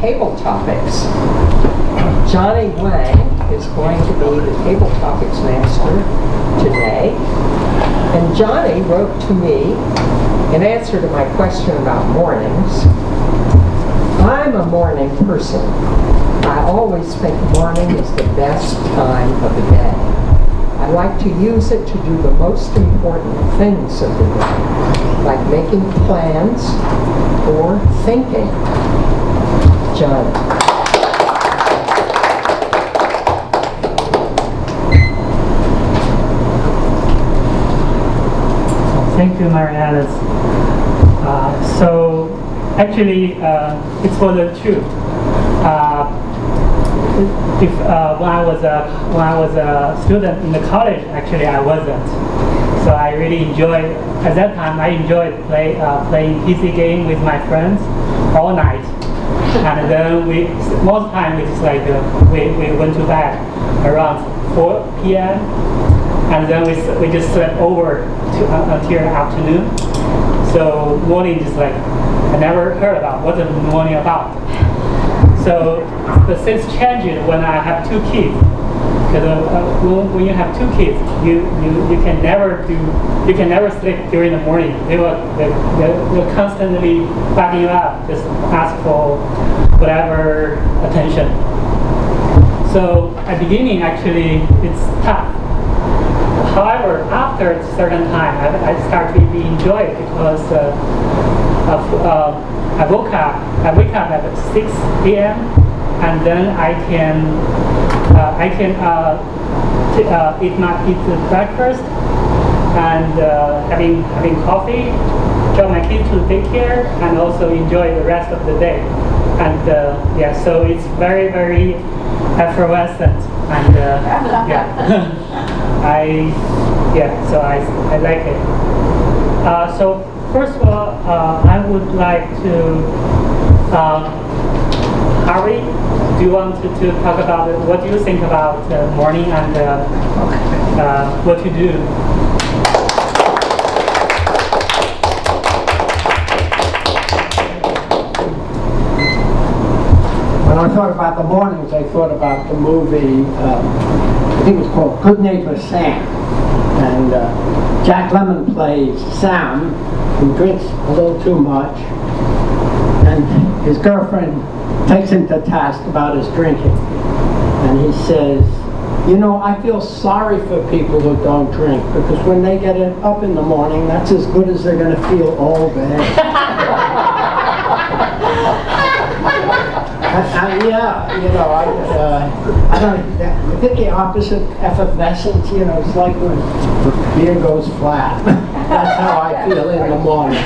table topics. Johnny Wang is going to be the table topics master today. And Johnny wrote to me in answer to my question about mornings. I'm a morning person. I always think morning is the best time of the day. I like to use it to do the most important things of the day, like making plans or thinking. Johnny. Thank you, Marianne. So actually, it's for the truth. When I was a student in the college, actually I wasn't. So I really enjoyed, at that time I enjoyed playing PC game with my friends all night. And then most time we just we went to bed around 4 p.m. and then we just slept over until afternoon. So morning just I never heard about what the morning about. So the things changed when I have 2 kids. Because when you have 2 kids, you can never sleep during the morning. They will constantly backing you up, just ask for whatever attention. So at the beginning, actually, it's tough. However, after a certain time, I start to really enjoy it because I wake up at 6 a.m. and then I can eat the breakfast and having coffee, drop my kids to daycare, and also enjoy the rest of the day. And so it's very, very effervescent, and so I like it. So first of all, I would like to Harvey, do you want to talk about what do you think about morning and what you do? When I thought about the mornings, I thought about the movie, I think it was called Good Neighbor Sam. And Jack Lemmon plays Sam, who drinks a little too much, and his girlfriend takes him to task about his drinking. And he says, you know, I feel sorry for people who don't drink, because when they get up in the morning, that's as good as they're going to feel all day. I think the opposite effervescence, it's like when beer goes flat. That's how I feel in the morning.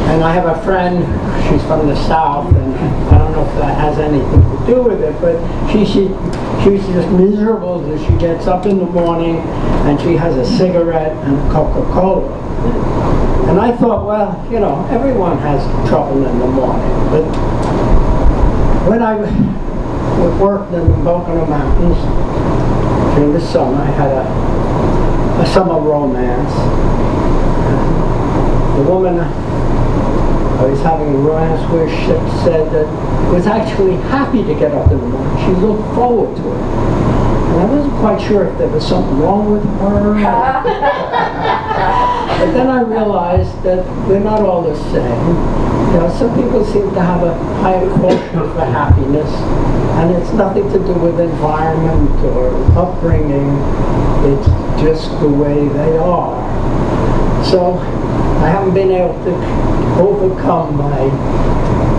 And I have a friend, she's from the South, and I don't know if that has anything to do with it, but she's just miserable as she gets up in the morning and she has a cigarette and a Coca-Cola. And I thought, well, everyone has trouble in the morning. But when I worked in the Pocono Mountains during the summer, I had a summer romance. The woman I was having a romance with said that was actually happy to get up in the morning. She looked forward to it. And I wasn't quite sure if there was something wrong with her. But then I realized that we're not all the same. Some people seem to have a higher culture for happiness, and it's nothing to do with environment or upbringing. It's just the way they are. So I haven't been able to overcome my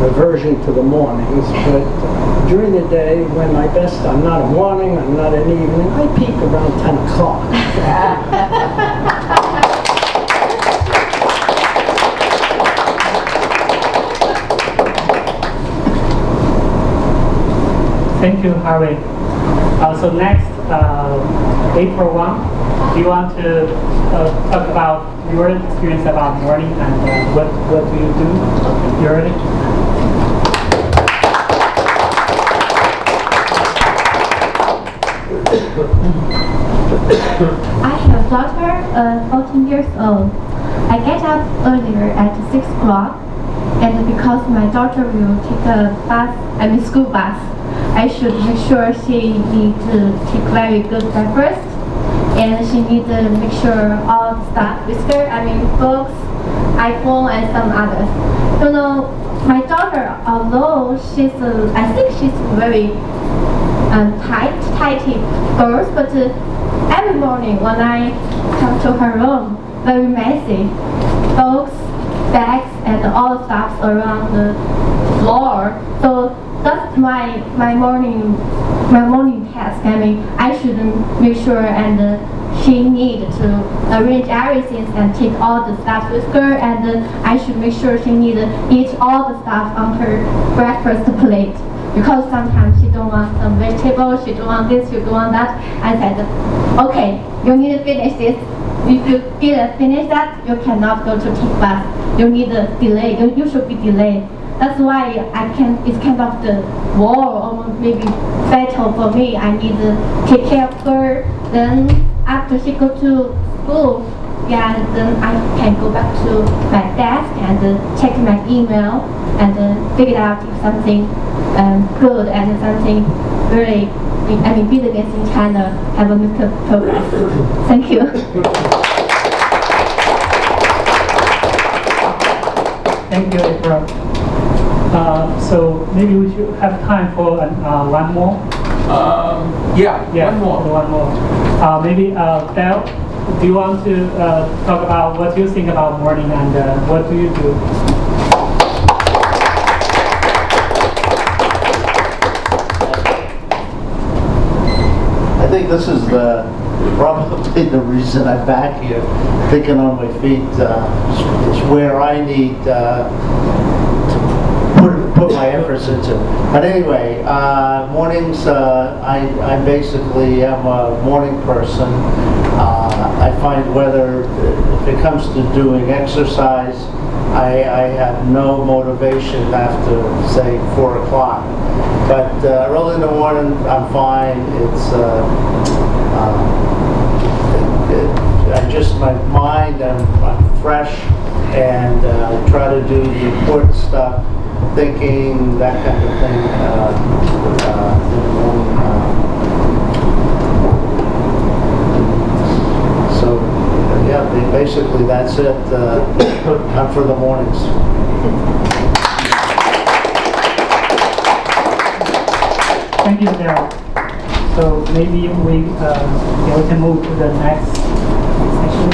aversion to the mornings, but during the day, when my best, I'm not a morning, I'm not an evening, I peak around 10 o'clock. Thank you, Harvey. So next, April 1, do you want to talk about your experience about morning and what do you do usually? I have a daughter, 14 years old. I get up earlier at 6 o'clock And because my daughter will take a bus, school bus, I should make sure she needs to take very good breakfast, and she needs to make sure all the stuff with her, books, iPhone, and some others. You know, my daughter, although she's, I think she's very tidy girl, but every morning when I come to her room, very messy, books, bags, and all stuff around the floor. So that's my morning task. I should make sure, and she need to arrange everything and take all the stuff with her, and I should make sure she need to eat all the stuff on her breakfast plate. Because sometimes she don't want some vegetables, she don't want this, she don't want that. I said, okay, you need to finish this. If you didn't finish that, you cannot go to take bus. You need to delay. You should be delayed. That's why it's kind of the war or maybe battle for me. I need to take care of her. Then after she go to school, then I can go back to my desk and check my email and figure out if something good and something really, business in China have a make progress. Thank you. Thank you, April. So maybe we should have time for one more. One more. One more. Maybe Belle, do you want to talk about what you think about morning and what do you do? I think this is probably the reason I'm back here, thinking on my feet. It's where I need to put my efforts into. But anyway, mornings, I basically am a morning person. I find whether, if it comes to doing exercise, I have no motivation after, say, 4 o'clock. But early in the morning, I'm fine. My mind, I'm fresh, and try to do the important stuff, thinking, that kind of thing, in the morning. So, basically that's it. I'm for the mornings. Thank you, Daryl. So maybe we can move to the next session.